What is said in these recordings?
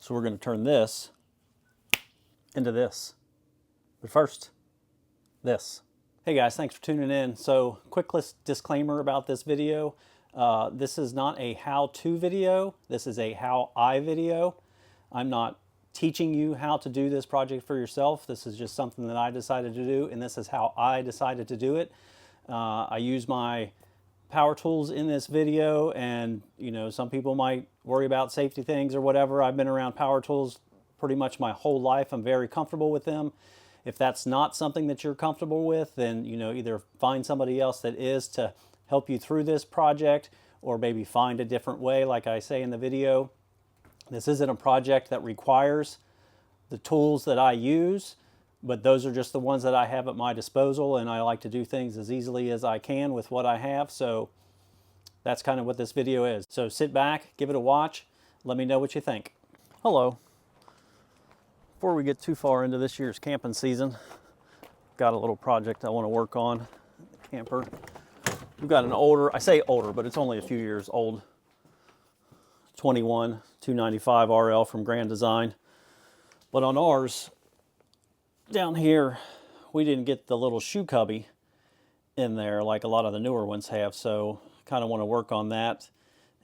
So we're going to turn this into this. But first, this. Hey guys, thanks for tuning in. So quick disclaimer about this video. This is not a how-to video. This is a how-I video. I'm not teaching you how to do this project for yourself. This is just something that I decided to do, and this is how I decided to do it. I use my power tools in this video, and some people might worry about safety things or whatever. I've been around power tools pretty much my whole life. I'm very comfortable with them. If that's not something that you're comfortable with, then either find somebody else that is to help you through this project, or maybe find a different way. Like I say in the video, this isn't a project that requires the tools that I use, but those are just the ones that I have at my disposal, and I like to do things as easily as I can with what I have. So that's kind of what this video is. So sit back, give it a watch, let me know what you think. Hello. Before we get too far into this year's camping season, got a little project I want to work on. The camper. We've got an older, I say older, but it's only a few years old, 21 295 RL from Grand Design. But on ours, down here, we didn't get the little shoe cubby in there like a lot of the newer ones have, so kind of want to work on that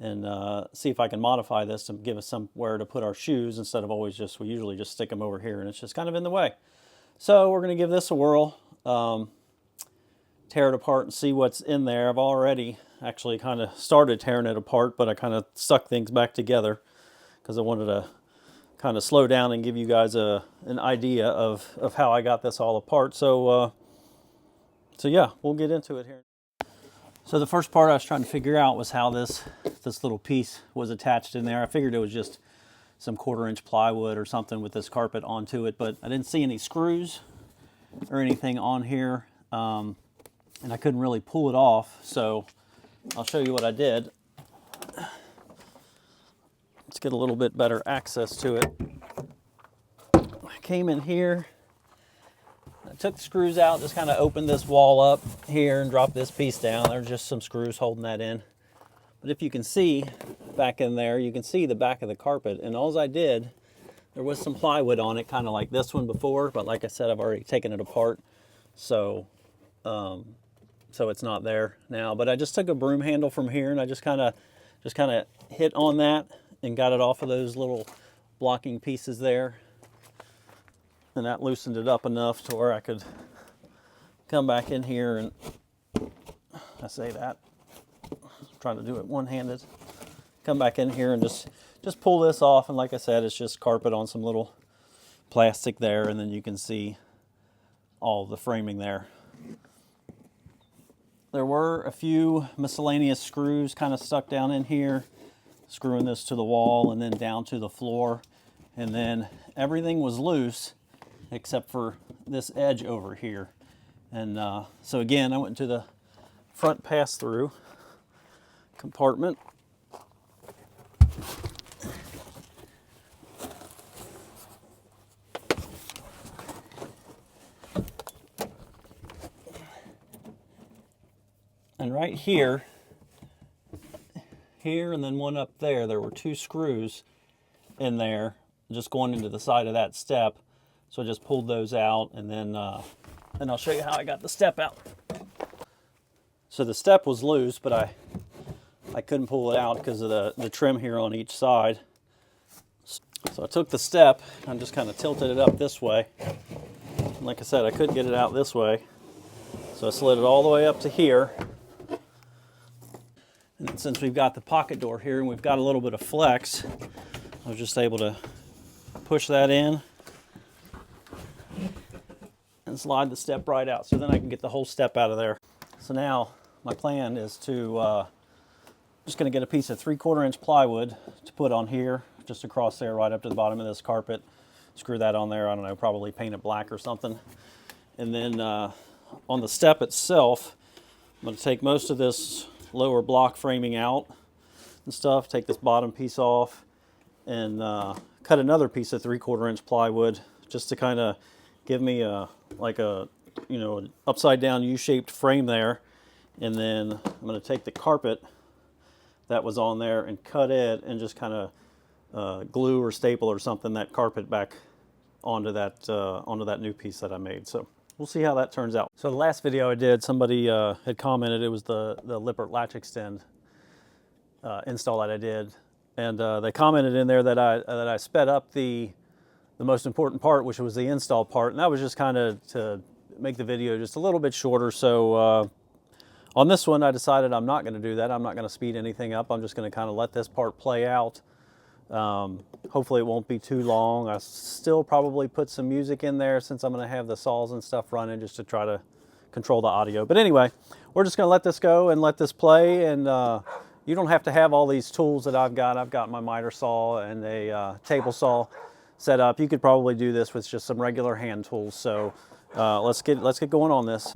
and see if I can modify this to give us somewhere to put our shoes instead of always we usually just stick them over here and it's just kind of in the way. So we're going to give this a whirl, tear it apart and see what's in there. I've already actually kind of started tearing it apart, but I kind of stuck things back together because I wanted to kind of slow down and give you guys an idea of how I got this all apart. So yeah, we'll get into it here. So the first part I was trying to figure out was how this little piece was attached in there. I figured it was just some 1/4-inch plywood or something with this carpet onto it, but I didn't see any screws or anything on here, and I couldn't really pull it off. So I'll show you what I did. Let's get a little bit better access to it. I came in here, I took the screws out, just kind of opened this wall up here and dropped this piece down. There's just some screws holding that in. But if you can see back in there, you can see the back of the carpet. And all I did, there was some plywood on it, kind of like this one before, but like I said, I've already taken it apart. So it's not there now. But I just took a broom handle from here and I just kind of hit on that and got it off of those little blocking pieces there. And that loosened it up enough to where I could come back in here and, I say that, I'm trying to do it one-handed, come back in here and just pull this off. And like I said, it's just carpet on some little plastic there, and then you can see all the framing there. There were a few miscellaneous screws kind of stuck down in here, screwing this to the wall and then down to the floor. And then everything was loose except for this edge over here. And so again, I went to the front pass-through compartment. And right here, and then one up there, there were 2 screws in there just going into the side of that step. So I just pulled those out, and then I'll show you how I got the step out. So the step was loose, but I couldn't pull it out because of the trim here on each side. So I took the step and just kind of tilted it up this way. And like I said, I couldn't get it out this way. So I slid it all the way up to here. And since we've got the pocket door here and we've got a little bit of flex, I was just able to push that in and slide the step right out. So then I can get the whole step out of there. So now my plan is to, just going to get a piece of 3/4-inch plywood to put on here, just across there, right up to the bottom of this carpet. Screw that on there, I don't know, probably paint it black or something. And then on the step itself, I'm going to take most of this lower block framing out and stuff, take this bottom piece off, and cut another piece of 3/4-inch plywood just to kind of give me like a an upside down U-shaped frame there. And then I'm going to take the carpet that was on there and cut it and just kind of glue or staple or something that carpet back onto that new piece that I made. So we'll see how that turns out. So the last video I did, somebody had commented, it was the Lippert latch extend install that I did, and they commented in there that I sped up the most important part, which was the install part, and that was just kind of to make the video just a little bit shorter. So on this one, I decided I'm not going to do that. I'm not going to speed anything up. I'm just going to kind of let this part play out. Hopefully it won't be too long. I still probably put some music in there since I'm going to have the saws and stuff running just to try to control the audio. But anyway, we're just going to let this go and let this play, and you don't have to have all these tools that I've got. I've got my miter saw and a table saw set up. You could probably do this with just some regular hand tools. So let's get going on this.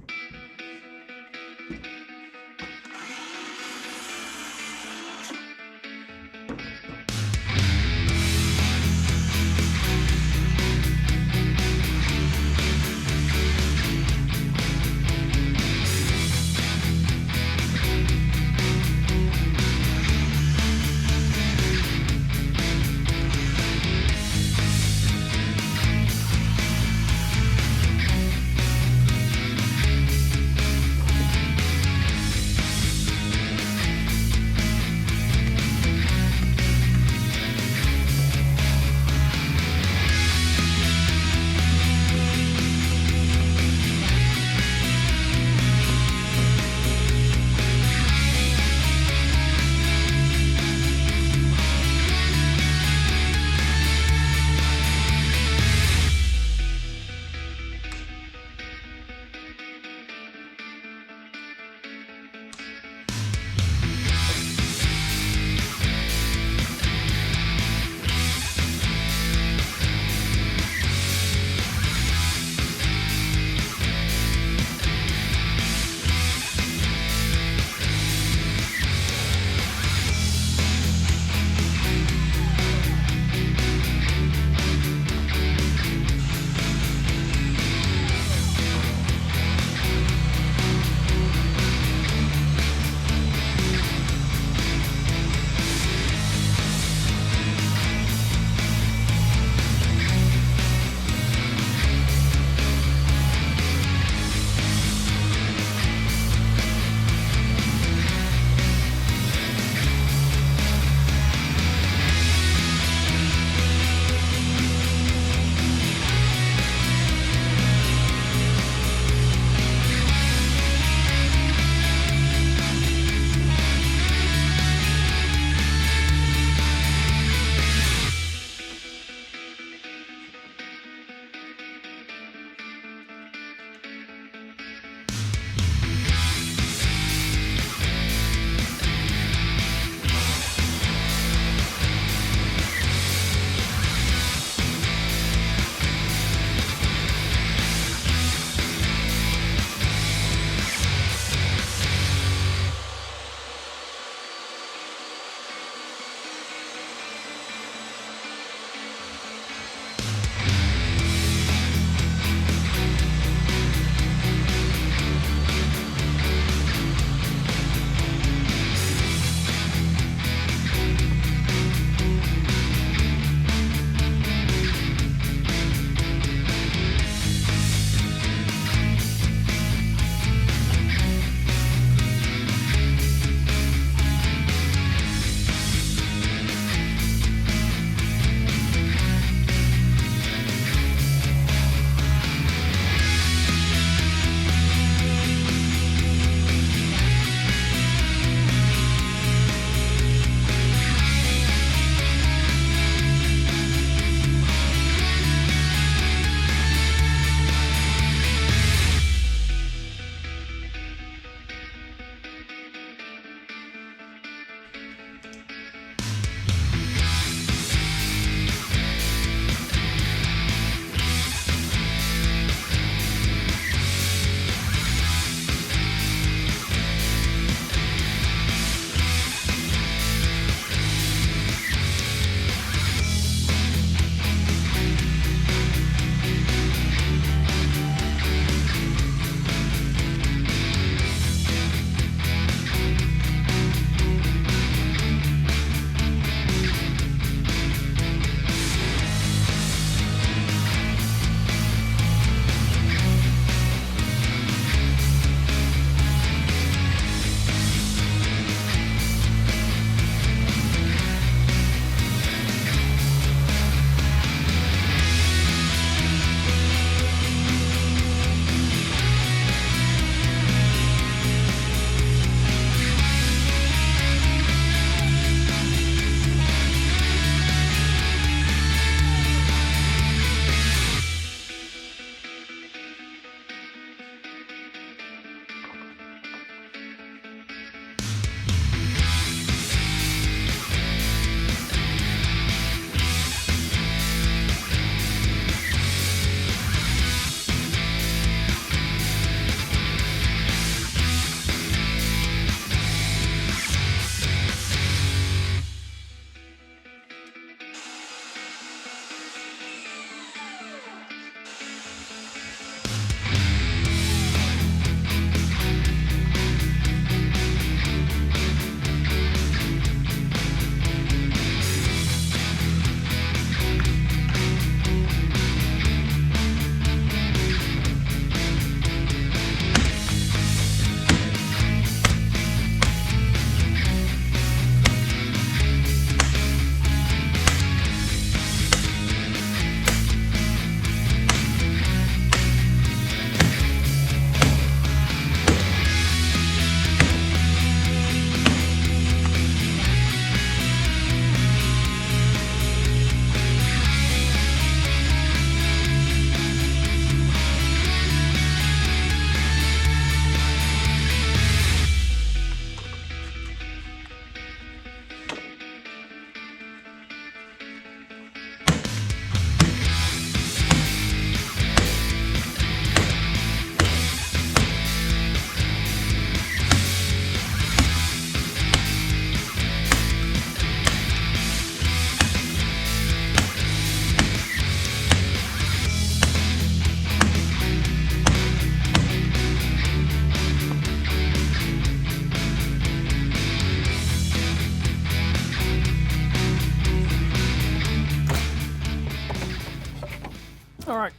All right,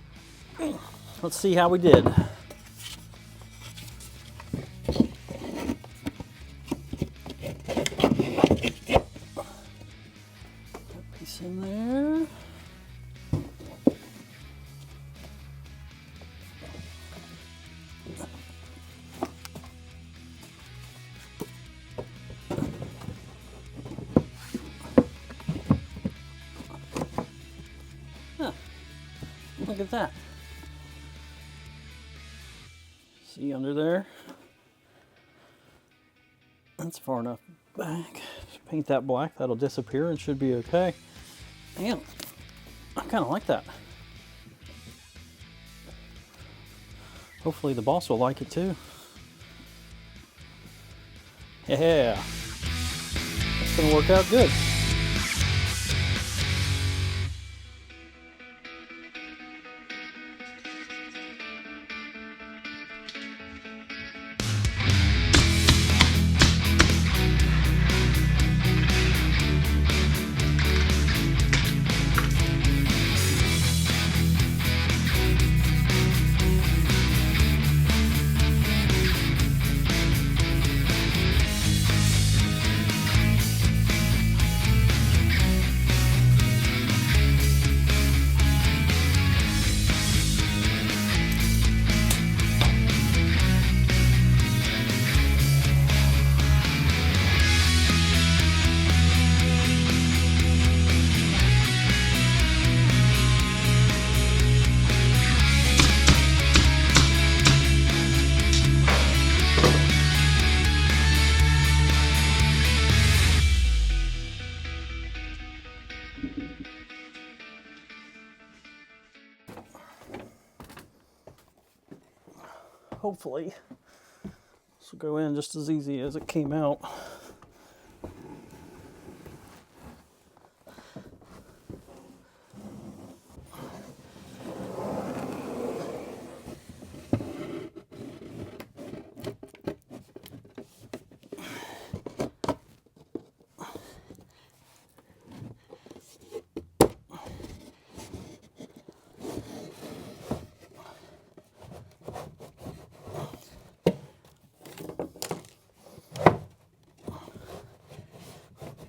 let's see how we did. Piece in there. Huh. Look at that. See under there? That's far enough back. Just paint that black, that'll disappear and should be okay. Damn, I kind of like that. Hopefully the boss will like it too. Yeah, that's gonna work out good. Hopefully this will go in just as easy as it came out.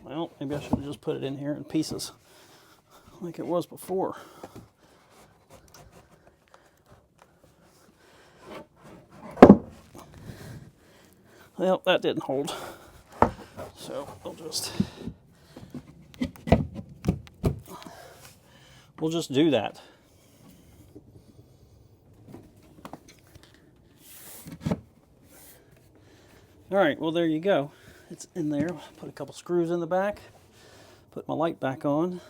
Well, maybe I should have just put it in here in pieces like it was before. Well, that didn't hold. So we'll just do that. All right, well, there you go. It's in there. Put a couple screws in the back. Put my light back on.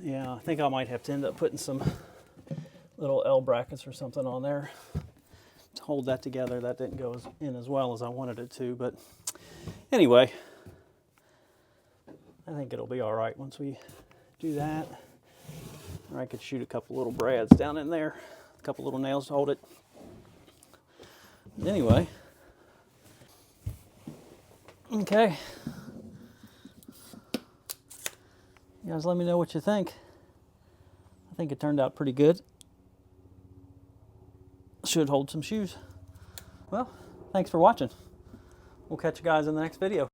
Yeah, I think I might have to end up putting some little L brackets or something on there to hold that together. That didn't go in as well as I wanted it to, but anyway, I think it'll be all right once we do that. Or I could shoot a couple little brads down in there, a couple little nails to hold it. Anyway, okay. You guys let me know what you think. I think it turned out pretty good. Should hold some shoes. Well, thanks for watching. We'll catch you guys in the next video.